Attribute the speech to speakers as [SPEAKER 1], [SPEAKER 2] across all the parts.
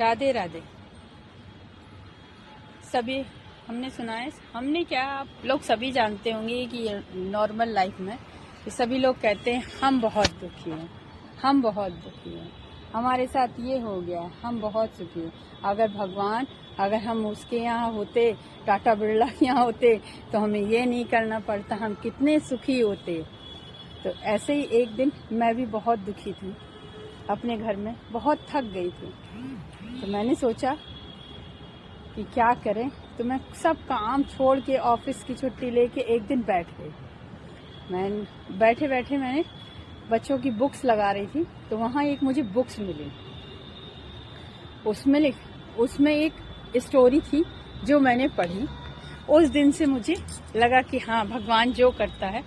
[SPEAKER 1] राधे राधे। सभी हमने सुना है, हमने क्या, आप लोग सभी जानते होंगे कि नॉर्मल लाइफ में सभी लोग कहते हैं हम बहुत दुखी हैं, हम बहुत दुखी हैं, हमारे साथ ये हो गया, हम बहुत सुखी हैं। अगर हम उसके यहाँ होते, टाटा बिरला के यहाँ होते, तो हमें ये नहीं करना पड़ता, हम कितने सुखी होते। तो ऐसे ही एक दिन मैं भी बहुत दुखी थी, अपने घर में बहुत थक गई थी। तो मैंने सोचा कि क्या करें, तो मैं सब काम छोड़ के ऑफिस की छुट्टी लेके एक दिन बैठ गई। मैं बैठे बैठे मैंने बच्चों की बुक्स लगा रही थी, तो वहाँ एक मुझे बुक्स मिली। उसमें एक स्टोरी थी जो मैंने पढ़ी। उस दिन से मुझे लगा कि हाँ, भगवान जो करता है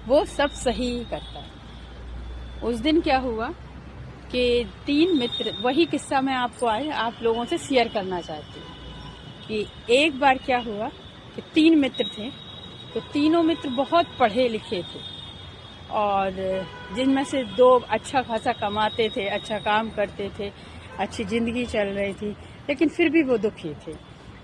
[SPEAKER 1] वो सब सही ही करता है। उस दिन क्या हुआ कि 3 मित्र, वही किस्सा मैं आपको आप लोगों से शेयर करना चाहती हूँ कि एक बार क्या हुआ कि 3 मित्र थे। तो तीनों मित्र बहुत पढ़े लिखे थे और जिनमें से 2 अच्छा खासा कमाते थे, अच्छा काम करते थे, अच्छी जिंदगी चल रही थी, लेकिन फिर भी वो दुखी थे।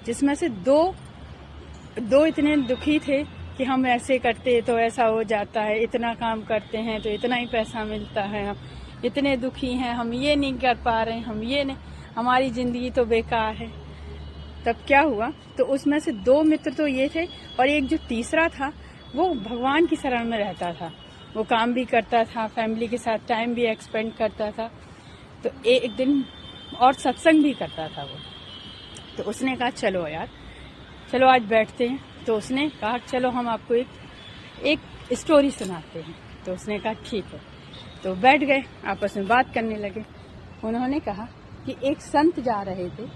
[SPEAKER 1] जिसमें से दो इतने दुखी थे कि हम ऐसे करते तो ऐसा हो जाता है, इतना काम करते हैं तो इतना ही पैसा मिलता है, हम इतने दुखी हैं, हम ये नहीं कर पा रहे हैं, हम ये नहीं, हमारी जिंदगी तो बेकार है। तब क्या हुआ, तो उसमें से 2 मित्र तो ये थे और एक जो तीसरा था वो भगवान की शरण में रहता था। वो काम भी करता था, फैमिली के साथ टाइम भी एक्सपेंड करता था, तो एक दिन और सत्संग भी करता था वो। तो उसने कहा चलो यार, चलो आज बैठते हैं। तो उसने कहा चलो हम आपको एक स्टोरी सुनाते हैं। तो उसने कहा ठीक है। तो बैठ गए, आपस में बात करने लगे। उन्होंने कहा कि एक संत जा रहे थे,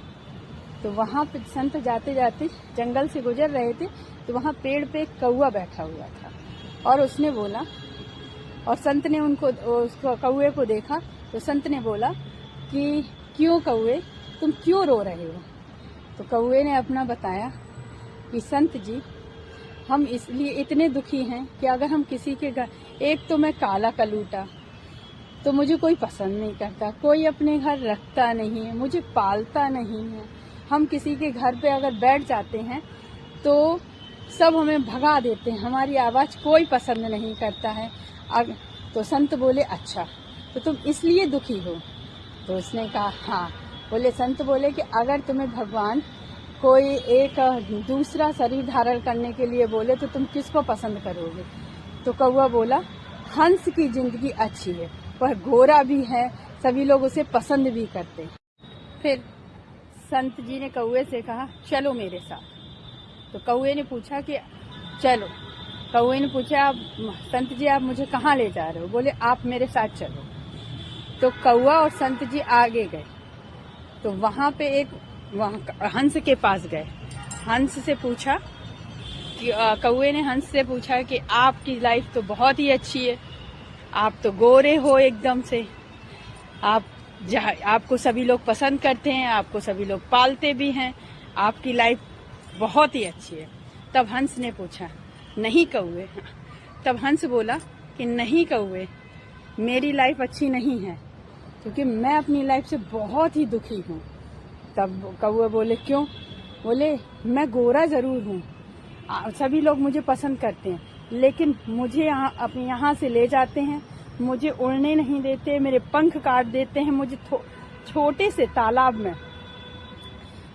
[SPEAKER 1] तो वहाँ पे संत जाते जाते जंगल से गुजर रहे थे, तो वहाँ पेड़ पे एक कौवा बैठा हुआ था और उसने बोला, और संत ने उसको कौवे को देखा, तो संत ने बोला कि क्यों कौवे, तुम क्यों रो रहे हो। तो कौवे ने अपना बताया कि संत जी, हम इसलिए इतने दुखी हैं कि अगर हम किसी के घर, एक तो मैं काला कलूटा, तो मुझे कोई पसंद नहीं करता, कोई अपने घर रखता नहीं है, मुझे पालता नहीं है। हम किसी के घर पे अगर बैठ जाते हैं तो सब हमें भगा देते हैं, हमारी आवाज़ कोई पसंद नहीं करता है। तो संत बोले अच्छा, तो तुम इसलिए दुखी हो। तो उसने कहा हाँ। बोले संत बोले कि अगर तुम्हें भगवान कोई एक दूसरा शरीर धारण करने के लिए बोले तो तुम किसको पसंद करोगे। तो कौवा बोला हंस की जिंदगी अच्छी है, वह गोरा भी है, सभी लोग उसे पसंद भी करते हैं। फिर संत जी ने कौवे से कहा चलो मेरे साथ। तो कौवे ने पूछा कि चलो। कौवे ने पूछा संत जी आप मुझे कहाँ ले जा रहे हो। बोले आप मेरे साथ चलो। तो कौवा और संत जी आगे गए, तो वहाँ पे वहाँ हंस के पास गए। हंस से पूछा कि कौवे ने हंस से पूछा कि आपकी लाइफ तो बहुत ही अच्छी है, आप तो गोरे हो एकदम से, आपको सभी लोग पसंद करते हैं, आपको सभी लोग पालते भी हैं, आपकी लाइफ बहुत ही अच्छी है। तब हंस ने पूछा नहीं कौवे। तब हंस बोला कि नहीं कौवे, मेरी लाइफ अच्छी नहीं है, क्योंकि मैं अपनी लाइफ से बहुत ही दुखी हूँ। तब कौवे बोले क्यों। बोले मैं गोरा जरूर हूँ, सभी लोग मुझे पसंद करते हैं, लेकिन मुझे अपने यहाँ से ले जाते हैं, मुझे उड़ने नहीं देते, मेरे पंख काट देते हैं, मुझे छोटे से तालाब में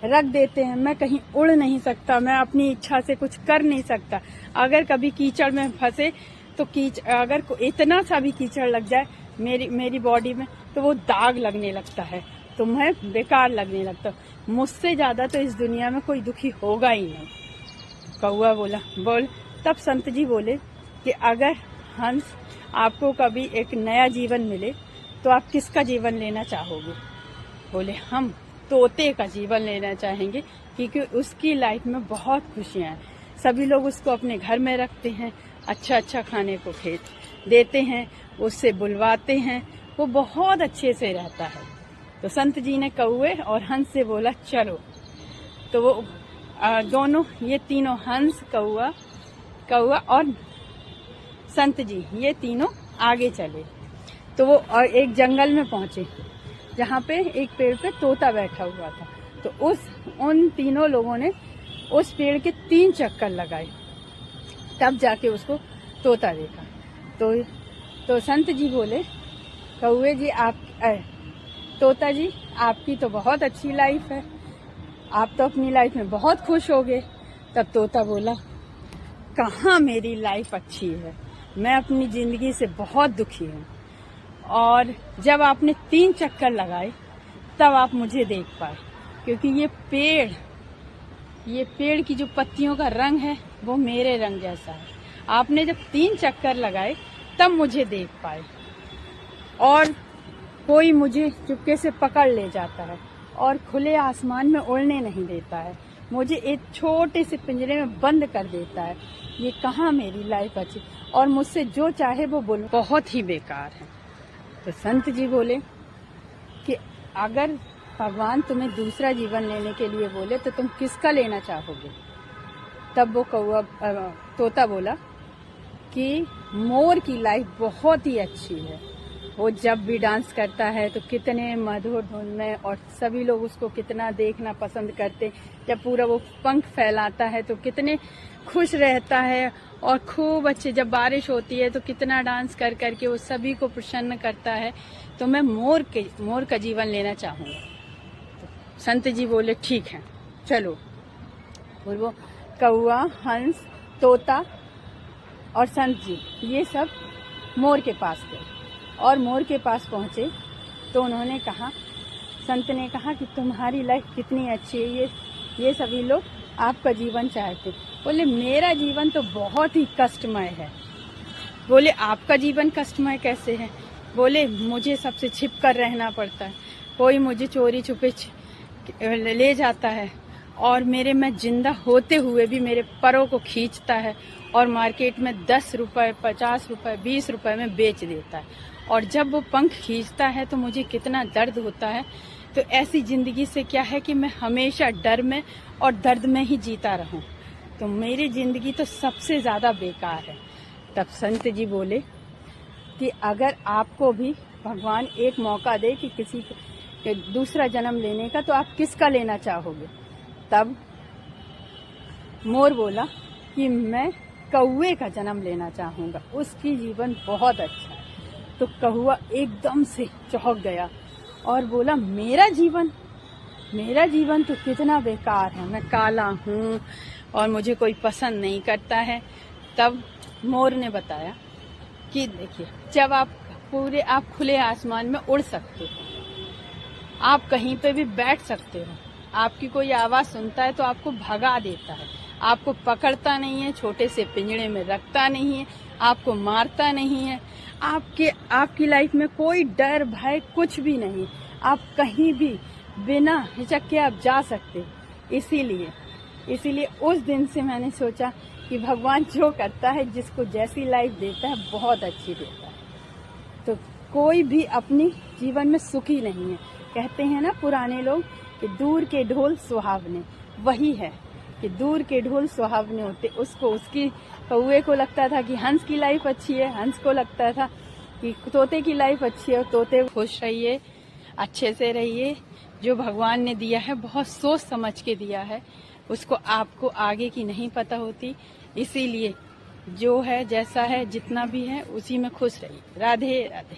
[SPEAKER 1] रख देते हैं, मैं कहीं उड़ नहीं सकता, मैं अपनी इच्छा से कुछ कर नहीं सकता। अगर कभी कीचड़ में फंसे तो अगर इतना सा भी कीचड़ लग जाए मेरी बॉडी में, तो वो दाग लगने लगता है, तो मैं बेकार लगने लगता हूँ। मुझसे ज्यादा तो इस दुनिया में कोई दुखी होगा ही नहीं। कौवा बोला बोल। तब संत जी बोले कि अगर हंस आपको कभी एक नया जीवन मिले तो आप किसका जीवन लेना चाहोगे। बोले हम तोते का जीवन लेना चाहेंगे, क्योंकि उसकी लाइफ में बहुत खुशियां हैं, सभी लोग उसको अपने घर में रखते हैं, अच्छा अच्छा खाने को देते हैं, उससे बुलवाते हैं, वो बहुत अच्छे से रहता है। तो संत जी ने कौवे और हंस से बोला चलो। तो वो दोनों, ये तीनों, हंस, कौवा और संत जी, ये तीनों आगे चले। तो वो और एक जंगल में पहुंचे। जहाँ पे एक पेड़ पे तोता बैठा हुआ था। तो उन तीनों लोगों ने उस पेड़ के 3 चक्कर लगाए, तब जाके उसको तोता देखा। तो संत जी बोले, कौवे जी तोता जी आपकी तो बहुत अच्छी लाइफ है, आप तो अपनी लाइफ में बहुत खुश हो गए। तब तोता बोला, कहाँ मेरी लाइफ अच्छी है, मैं अपनी जिंदगी से बहुत दुखी हूँ। और जब आपने 3 चक्कर लगाए तब आप मुझे देख पाए, क्योंकि ये पेड़ की जो पत्तियों का रंग है वो मेरे रंग जैसा है। आपने जब 3 चक्कर लगाए तब मुझे देख पाए, और कोई मुझे चुपके से पकड़ ले जाता है और खुले आसमान में उड़ने नहीं देता है, मुझे एक छोटे से पिंजरे में बंद कर देता है। ये कहाँ मेरी लाइफ अच्छी, और मुझसे जो चाहे वो बोलो, बहुत ही बेकार है। तो संत जी बोले कि अगर भगवान तुम्हें दूसरा जीवन लेने के लिए बोले तो तुम किसका लेना चाहोगे? तब वो तोता बोला कि मोर की लाइफ बहुत ही अच्छी है, वो जब भी डांस करता है तो कितने मधुर धुन में, और सभी लोग उसको कितना देखना पसंद करते। जब पूरा वो पंख फैलाता है तो कितने खुश रहता है, और खूब अच्छे, जब बारिश होती है तो कितना डांस कर करके वो सभी को प्रसन्न करता है। तो मैं मोर का जीवन लेना चाहूँगा। तो संत जी बोले, ठीक है चलो। और वो कौवा, हंस, तोता और संत जी ये सब मोर के पास गए, और मोर के पास पहुँचे तो उन्होंने कहा, संत ने कहा कि तुम्हारी लाइफ कितनी अच्छी है, ये सभी लोग आपका जीवन चाहते। बोले, मेरा जीवन तो बहुत ही कष्टमय है। बोले, आपका जीवन कष्टमय कैसे है? बोले, मुझे सबसे छिप कर रहना पड़ता है, कोई मुझे चोरी छुपे ले जाता है, और मैं जिंदा होते हुए भी मेरे परों को खींचता है, और मार्केट में 10 रुपए, 50 रुपए, 20 रुपए में बेच देता है, और जब वो पंख खींचता है तो मुझे कितना दर्द होता है। तो ऐसी जिंदगी से क्या है कि मैं हमेशा डर में और दर्द में ही जीता रहूं, तो मेरी जिंदगी तो सबसे ज्यादा बेकार है। तब संत जी बोले कि अगर आपको भी भगवान एक मौका दे कि किसी के दूसरा जन्म लेने का, तो आप किसका लेना चाहोगे? तब मोर बोला कि मैं कौवे का जन्म लेना चाहूंगा, उसकी जीवन बहुत अच्छा है। तो कौवा एकदम से चौंक गया और बोला, मेरा जीवन तो कितना बेकार है, मैं काला हूँ और मुझे कोई पसंद नहीं करता है। तब मोर ने बताया कि देखिए, जब आप खुले आसमान में उड़ सकते हो, आप कहीं पे भी बैठ सकते हो, आपकी कोई आवाज सुनता है तो आपको भगा देता है, आपको पकड़ता नहीं है, छोटे से पिंजरे में रखता नहीं है, आपको मारता नहीं है, आपकी लाइफ में कोई डर भय कुछ भी नहीं, आप कहीं भी बिना हिचक के आप जा सकते। इसीलिए उस दिन से मैंने सोचा कि भगवान जो करता है, जिसको जैसी लाइफ देता है, बहुत अच्छी देता है। तो कोई भी अपनी जीवन में सुखी नहीं है। कहते हैं ना पुराने लोग कि दूर के ढोल सुहावने, वही है कि दूर के ढोल सुहावने होते। उसकी कौवे को लगता था कि हंस की लाइफ अच्छी है, हंस को लगता था कि तोते की लाइफ अच्छी है। तोते खुश रहिए, अच्छे से रहिए, जो भगवान ने दिया है बहुत सोच समझ के दिया है, उसको आपको आगे की नहीं पता होती। इसीलिए जो है, जैसा है, जितना भी है, उसी में खुश रहिए। राधे राधे।